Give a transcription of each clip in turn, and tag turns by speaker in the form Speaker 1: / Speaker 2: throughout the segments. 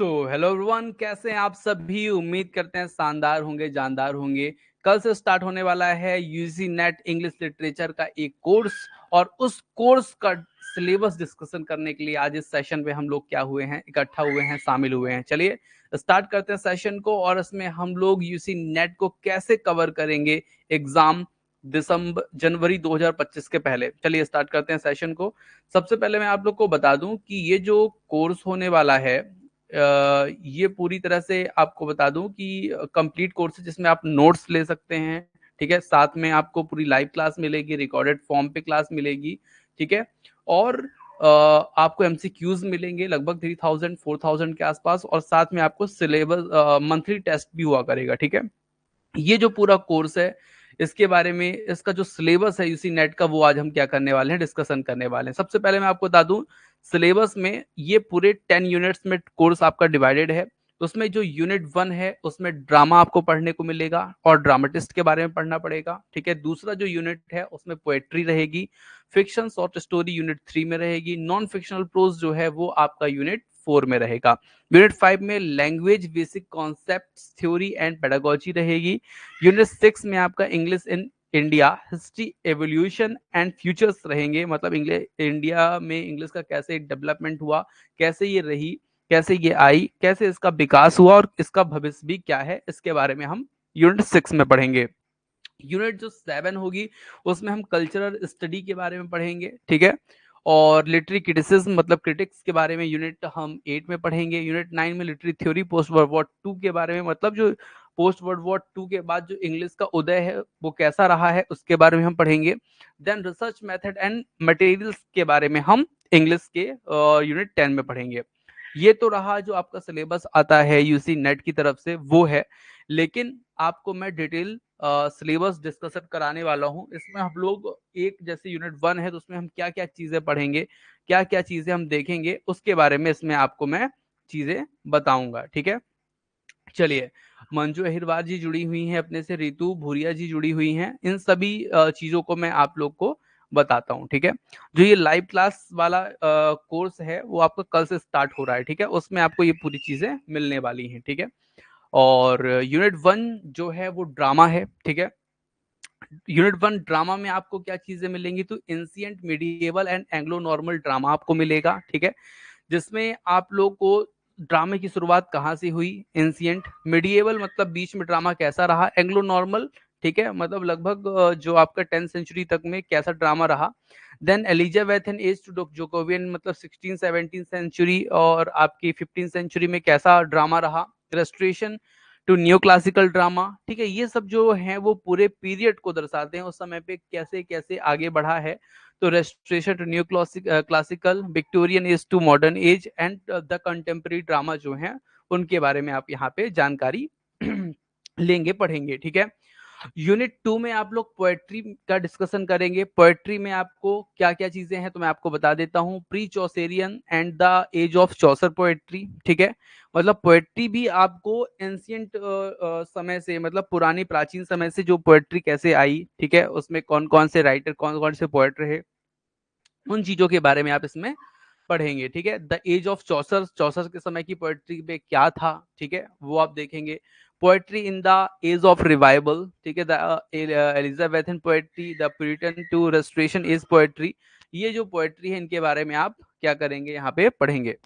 Speaker 1: Hello everyone, कैसे हैं आप सभी। उम्मीद करते हैं शानदार होंगे, जानदार होंगे। कल से स्टार्ट होने वाला है यूजी नेट इंग्लिश लिटरेचर का एक कोर्स, और उस कोर्स का सिलेबस डिस्कशन करने के लिए आज इस सेशन में हम लोग क्या हुए हैं, इकट्ठा हुए हैं, शामिल हुए हैं। चलिए स्टार्ट करते हैं सेशन को, और इसमें हम लोग यूजी नेट को कैसे कवर करेंगे एग्जाम दिसंबर जनवरी 2025 के पहले। चलिए स्टार्ट करते हैं सेशन को। सबसे पहले मैं आप लोग को बता दूं कि ये जो कोर्स होने वाला है, ये पूरी तरह से आपको बता दूं कि कंप्लीट कोर्स है, जिसमें आप नोट्स ले सकते हैं। ठीक है, साथ में आपको पूरी लाइव क्लास मिलेगी, रिकॉर्डेड फॉर्म पे क्लास मिलेगी। ठीक है, और आपको एमसीक्यूज मिलेंगे लगभग 3000 4000 के आसपास, और साथ में आपको सिलेबस मंथली टेस्ट भी हुआ करेगा। ठीक है, ये जो पूरा कोर्स है, इसके बारे में, इसका जो सिलेबस है यूसी नेट का, वो आज हम क्या करने वाले हैं, डिस्कशन करने वाले हैं। सबसे पहले मैं आपको बता दूं, सिलेबस में ये पूरे 10 यूनिट्स में कोर्स आपका डिवाइडेड है। उसमें जो यूनिट 1 है, उसमें ड्रामा आपको पढ़ने को मिलेगा और ड्रामाटिस्ट के बारे में पढ़ना पड़ेगा। ठीक है, दूसरा जो यूनिट है उसमें पोएट्री रहेगी। फिक्शन शॉर्ट स्टोरी यूनिट 3 में रहेगी। नॉन फिक्शनल प्रोज जो है वो आपका यूनिट 4 में रहेगा। यूनिट 5 में language basic concept theory and pedagogy रहेगी। यूनिट 6 में आपका English in India history evolution and futures रहेंगे, मतलब इंग्लिश इंडिया में इंग्लिश का कैसे डेवलपमेंट हुआ, कैसे ये रही, कैसे ये आई, कैसे इसका विकास हुआ, और इसका भविष्य भी क्या है, इसके बारे में हम यूनिट 6 में पढ़ेंगे। यूनिट जो 7 होगी, उसमें हम कल्चरल स्टडी के बारे में पढ़ेंगे। ठीक है, और लिटरी क्रिटिसिज्म मतलब क्रिटिक्स के बारे में यूनिट हम 8 में पढ़ेंगे। यूनिट 9 में literary theory post world war 2 के बारे में, मतलब जो पोस्ट वर्ल्ड वॉर 2 के बाद जो इंग्लिश का उदय है वो कैसा रहा है, उसके बारे में हम पढ़ेंगे। Then research method and materials के बारे में हम इंग्लिश के यूनिट 10 में पढ़ेंगे। ये तो रहा जो आपका सिलेबस आता है यूसी नेट की तरफ से, वो है। लेकिन आपको मैं डिटेल सिलेबस डिस्कशन कराने वाला हूँ। इसमें हम लोग एक, जैसे यूनिट 1 है तो उसमें हम क्या क्या चीजें पढ़ेंगे, क्या क्या चीजें हम देखेंगे, उसके बारे में इसमें आपको मैं चीजें बताऊंगा। ठीक है, चलिए। मंजू अहिरवार जी जुड़ी हुई हैं अपने से, रितु भूरिया जी जुड़ी हुई हैं। इन सभी चीजों को मैं आप लोग को बताता हूँ। ठीक है, जो ये लाइव क्लास वाला कोर्स है वो आपका कल से स्टार्ट हो रहा है। ठीक है, उसमें आपको ये पूरी चीजें मिलने वाली हैं। ठीक है, और यूनिट 1 जो है वो ड्रामा है। ठीक है, यूनिट 1 ड्रामा में आपको क्या चीजें मिलेंगी, तो ancient medieval and Anglo normal drama आपको मिलेगा। ठीक है, जिसमें आप लोग को ड्रामे की शुरुआत कहाँ से हुई, एंशिएंट, मिडिएवल मतलब बीच में ड्रामा कैसा रहा, एंग्लो नॉर्मल ठीक है मतलब लगभग जो आपका 10th सेंचुरी तक में कैसा ड्रामा रहा। देन एलिजाबेथन एज टू जोकोवियन मतलब 16 17 सेंचुरी, और आपकी 15 सेंचुरी में कैसा ड्रामा रहा। Restoration to new classical drama. ठीक है, ये सब जो है वो पूरे पीरियड को दर्शाते हैं, उस समय पे कैसे कैसे आगे बढ़ा है। तो restoration to new classical, Victorian age to modern age, and the contemporary drama जो है उनके बारे में आप यहाँ पे जानकारी लेंगे, पढ़ेंगे। ठीक है, यूनिट 2 में आप लोग पोएट्री का डिस्कशन करेंगे। पोएट्री में आपको क्या क्या चीजें हैं तो मैं आपको बता देता हूँ। Pre Chaucerian and the age of Chaucer poetry. ठीक है, मतलब पोएट्री भी आपको एंशियंट समय से, मतलब पुरानी प्राचीन समय से जो पोएट्री कैसे आई, ठीक है, उसमें कौन कौन से राइटर, कौन कौन से पोएट रहे, उन चीजों के बारे में आप इसमें पढ़ेंगे। ठीक है, द एज ऑफ चौसर, चौसर के समय की पोएट्री में क्या था, ठीक है, वो आप देखेंगे। Poetry in the age of revival, ठीक है, the Elizabethan poetry, the Puritan to restoration age poetry. ये जो पोएट्री है इनके बारे में आप क्या करेंगे, यहाँ पे पढ़ेंगे।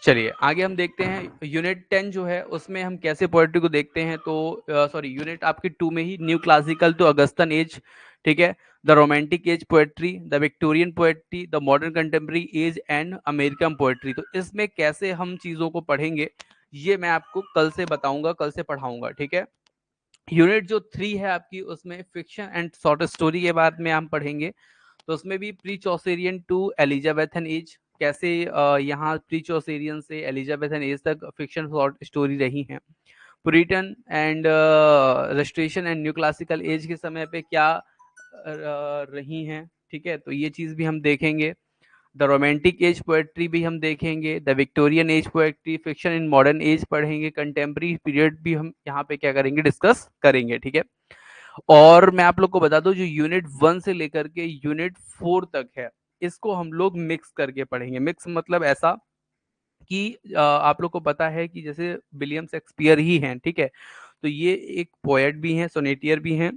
Speaker 1: चलिए आगे हम देखते हैं। यूनिट 10 जो है उसमें हम कैसे पोएट्री को देखते हैं, तो सॉरी, यूनिट आपकी 2 में ही new classical to Augustan age, ठीक है, the romantic age poetry, the Victorian poetry, the modern contemporary age and American poetry. तो इसमें कैसे हम चीजों को पढ़ेंगे ये मैं आपको कल से बताऊंगा, कल से पढ़ाऊंगा। ठीक है, यूनिट जो 3 है आपकी, उसमें फिक्शन एंड शॉर्ट स्टोरी के बाद में हम पढ़ेंगे। तो उसमें भी pre Chaucerian to Elizabethan age, कैसे यहाँ प्री चौसेरियन से एलिजाबेथन एज तक फिक्शन शॉर्ट स्टोरी रही हैं। Puritan and restoration and new classical age के समय पे क्या रही हैं। ठीक है, तो ये चीज भी हम देखेंगे। द रोमांटिक एज पोएट्री भी हम देखेंगे, the Victorian age poetry, fiction in modern age पढ़ेंगे, कंटेम्प्रेरी पीरियड भी हम यहाँ पे क्या करेंगे, डिस्कस करेंगे, ठीक है। और मैं आप लोग को बता दूं, जो यूनिट 1 से लेकर के यूनिट 4 तक है, इसको हम लोग मिक्स करके पढ़ेंगे। मिक्स मतलब ऐसा कि आप लोग को पता है कि जैसे विलियम शेक्सपियर ही हैं, ठीक है, तो ये एक पोएट भी हैं, सोनेटियर भी हैं,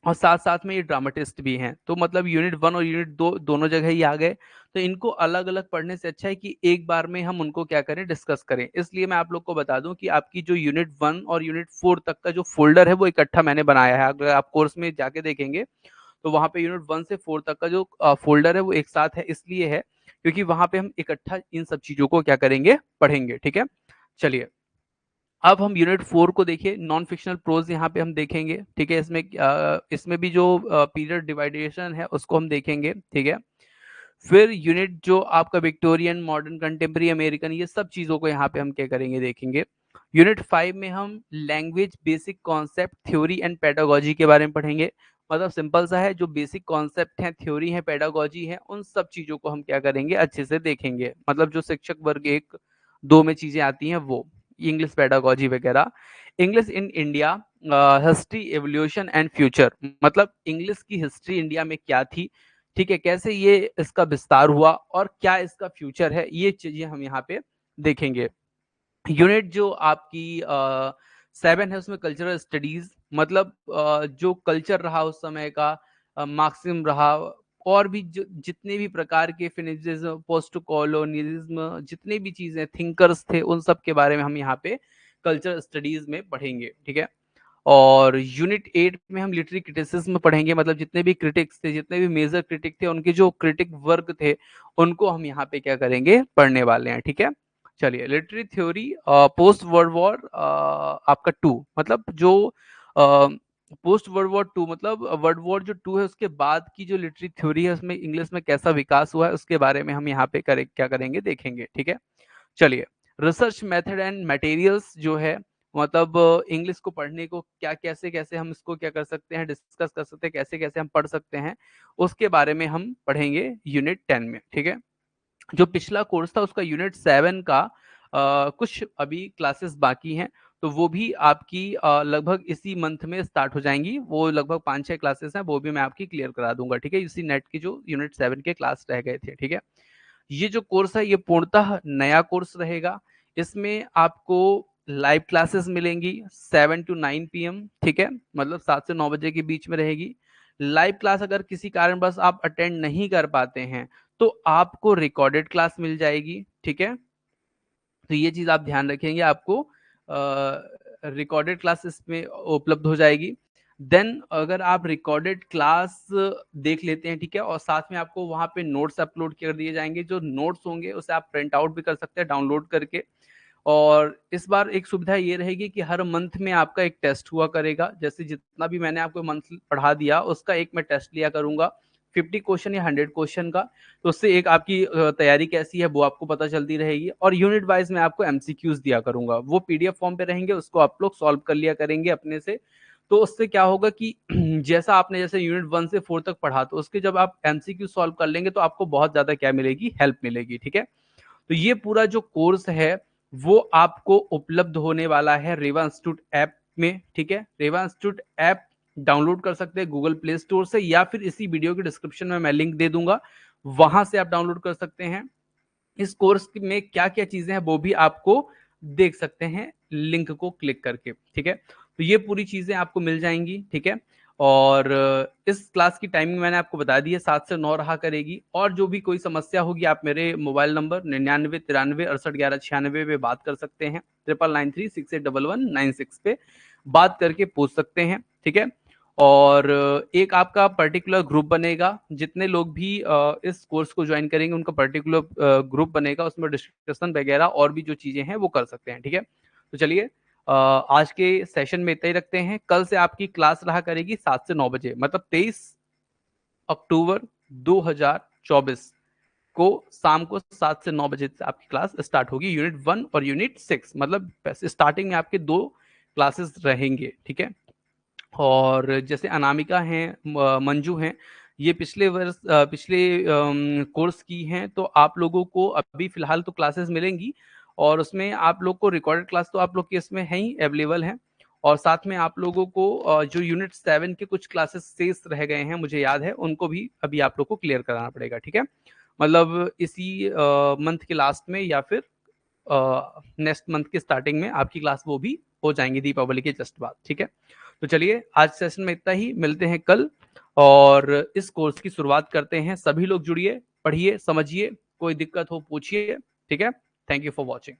Speaker 1: और साथ साथ में ये ड्रामाटिस्ट भी हैं। तो मतलब यूनिट 1 और यूनिट 2 दोनों जगह ही आ गए। तो इनको अलग अलग पढ़ने से अच्छा है कि एक बार में हम उनको क्या करें, डिस्कस करें। इसलिए मैं आप लोग को बता दूं कि आपकी जो यूनिट 1 और यूनिट 4 तक का जो फोल्डर है वो इकट्ठा मैंने बनाया है। अगर आप कोर्स में जाके देखेंगे तो वहां पे यूनिट 1 से 4 तक का जो फोल्डर है वो एक साथ है, इसलिए है क्योंकि वहां पे हम इकट्ठा इन सब चीजों को क्या करेंगे, पढ़ेंगे, ठीक है। चलिए, अब हम यूनिट 4 को देखिए, नॉन फिक्शनल प्रोज यहाँ पे हम देखेंगे, ठीक है। इसमें भी जो पीरियड डिवाइडेशन है उसको हम देखेंगे, ठीक है। फिर यूनिट जो आपका विक्टोरियन, मॉडर्न, कंटेम्प्रेरी, अमेरिकन, ये सब चीजों को यहाँ पे हम क्या करेंगे, देखेंगे। यूनिट 5 में हम language, basic concept, theory and pedagogy के बारे में पढ़ेंगे। मतलब सिंपल सा है, जो बेसिक कॉन्सेप्ट है, थ्योरी है, पेडागोजी है, उन सब चीजों को हम क्या करेंगे, अच्छे से देखेंगे। मतलब जो शिक्षक वर्ग 1, 2 में चीजें आती हैं वो, इंग्लिश पेडागोजी वगैरह। English in India, history, evolution and future, मतलब इंग्लिश की हिस्ट्री इंडिया में क्या थी, ठीक है, कैसे ये इसका विस्तार हुआ और क्या इसका फ्यूचर है, ये चीजें हम यहाँ पे देखेंगे। यूनिट जो आपकी 7 है, उसमें कल्चरल स्टडीज, मतलब जो कल्चर रहा उस समय का, मार्क्सिज्म रहा, और भी जितने भी प्रकार के फिनिज्म, पोस्ट कॉलोनियलिज्म, जितने भी चीजें, थिंकर्स थे, उन सब के बारे में हम यहाँ पे कल्चरल स्टडीज में पढ़ेंगे, ठीक है। और यूनिट 8 में हम लिटरेरी क्रिटिसिज्म पढ़ेंगे, मतलब जितने भी क्रिटिक्स थे, जितने भी मेजर क्रिटिक थे, उनके जो क्रिटिक वर्ग थे, उनको हम यहाँ पे क्या करेंगे, पढ़ने वाले हैं, ठीक है। चलिए, literary theory, post world war आपका 2, मतलब जो पोस्ट वर्ल्ड वॉर 2, मतलब वर्ल्ड वॉर जो 2 है उसके बाद की जो लिटरेरी थ्योरी है, उसमें इंग्लिश में कैसा विकास हुआ है, उसके बारे में हम यहाँ पे क्या करेंगे, देखेंगे, ठीक है। चलिए, रिसर्च मेथड एंड मटेरियल्स जो है, मतलब इंग्लिश को पढ़ने को क्या, कैसे कैसे हम इसको क्या कर सकते हैं, डिस्कस कर सकते हैं, कैसे कैसे हम पढ़ सकते हैं, उसके बारे में हम पढ़ेंगे यूनिट 10 में, ठीक है। जो पिछला कोर्स था उसका यूनिट 7 का कुछ अभी क्लासेस बाकी हैं, तो वो भी आपकी लगभग इसी मंथ में स्टार्ट हो जाएंगी। वो लगभग 5-6 क्लासेस हैं, वो भी मैं आपकी क्लियर करा दूंगा, ठीक है। इसी नेट की जो यूनिट 7 के क्लास रह गए थे, ठीक है। ये जो कोर्स है ये पूर्णतः नया कोर्स रहेगा। इसमें आपको लाइव क्लासेस मिलेंगी 7 to 9 PM, ठीक है, मतलब 7 से 9 बजे के बीच में रहेगी लाइव क्लास। अगर किसी कारणवश आप अटेंड नहीं कर पाते हैं तो आपको रिकॉर्डेड क्लास मिल जाएगी, ठीक है। तो ये चीज आप ध्यान रखेंगे, आपको रिकॉर्डेड क्लास इसमें उपलब्ध हो जाएगी। देन अगर आप रिकॉर्डेड क्लास देख लेते हैं, ठीक है, और साथ में आपको वहां पे नोट्स अपलोड कर दिए जाएंगे। जो नोट्स होंगे उसे आप प्रिंट आउट भी कर सकते हैं डाउनलोड करके। और इस बार एक सुविधा ये रहेगी कि हर मंथ में आपका एक टेस्ट हुआ करेगा। जैसे जितना भी मैंने आपको मंथ पढ़ा दिया उसका एक मैं टेस्ट लिया करूंगा, 50 क्वेश्चन या 100 क्वेश्चन का। तो उससे एक आपकी तैयारी कैसी है वो आपको पता चलती रहेगी। और यूनिट वाइज मैं आपको एमसीक्यूज दिया करूंगा, वो पीडीएफ फॉर्म पे रहेंगे, उसको आप लोग सॉल्व कर लिया करेंगे अपने से। तो उससे क्या होगा कि जैसा आपने जैसे यूनिट 1 से 4 तक पढ़ा, तो उसके जब आप एमसीक्यू सॉल्व कर लेंगे तो आपको बहुत ज्यादा क्या मिलेगी, हेल्प मिलेगी, ठीक है। तो ये पूरा जो कोर्स है वो आपको उपलब्ध होने वाला है रेवा इंस्टीट्यूट ऐप में, ठीक है। रेवा इंस्टीट्यूट ऐप डाउनलोड कर सकते हैं गूगल प्ले स्टोर से, या फिर इसी वीडियो के डिस्क्रिप्शन में मैं लिंक दे दूंगा, वहां से आप डाउनलोड कर सकते हैं। इस कोर्स में क्या क्या चीजें हैं वो भी आपको देख सकते हैं लिंक को क्लिक करके, ठीक है। तो ये पूरी चीजें आपको मिल जाएंगी, ठीक है। और इस क्लास की टाइमिंग मैंने आपको बता दी है, 7 से 9 रहा करेगी। और जो भी कोई समस्या होगी आप मेरे मोबाइल नंबर 99 93 68 11 96 पे बात कर सकते हैं, 9993681196 पे बात करके पूछ सकते हैं, ठीक है। और एक आपका पर्टिकुलर ग्रुप बनेगा, जितने लोग भी इस कोर्स को ज्वाइन करेंगे उनका पर्टिकुलर ग्रुप बनेगा, उसमें डिस्कशन वगैरह और भी जो चीजें हैं वो कर सकते हैं, ठीक है। तो चलिए, आज के सेशन में इतना ही रखते हैं। कल से आपकी क्लास रहा करेगी 7 से 9 बजे, मतलब 23 अक्टूबर 2024 को शाम को 7 से 9 बजे से आपकी क्लास स्टार्ट होगी, यूनिट 1 और यूनिट 6, मतलब स्टार्टिंग में आपके 2 क्लासेस रहेंगे, ठीक है। और जैसे अनामिका हैं, मंजू हैं, ये पिछले वर्ष पिछले कोर्स की हैं, तो आप लोगों को अभी फिलहाल तो क्लासेस मिलेंगी और उसमें आप लोग को रिकॉर्डेड क्लास तो आप लोग के इसमें है ही, अवेलेबल है। और साथ में आप लोगों को जो यूनिट 7 के कुछ क्लासेस शेष रह गए हैं, मुझे याद है, उनको भी अभी आप लोग को क्लियर कराना पड़ेगा, ठीक है? मतलब इसी मंथ के लास्ट में या फिर नेक्स्ट मंथ के स्टार्टिंग में आपकी क्लास वो भी हो जाएंगी दीपावली के जस्ट बाद, ठीक है? तो चलिए आज सेशन में इतना ही, मिलते हैं कल और इस कोर्स की शुरुआत करते हैं। सभी लोग जुड़िए, पढ़िए, समझिए, कोई दिक्कत हो पूछिए, ठीक है? Thank you for watching.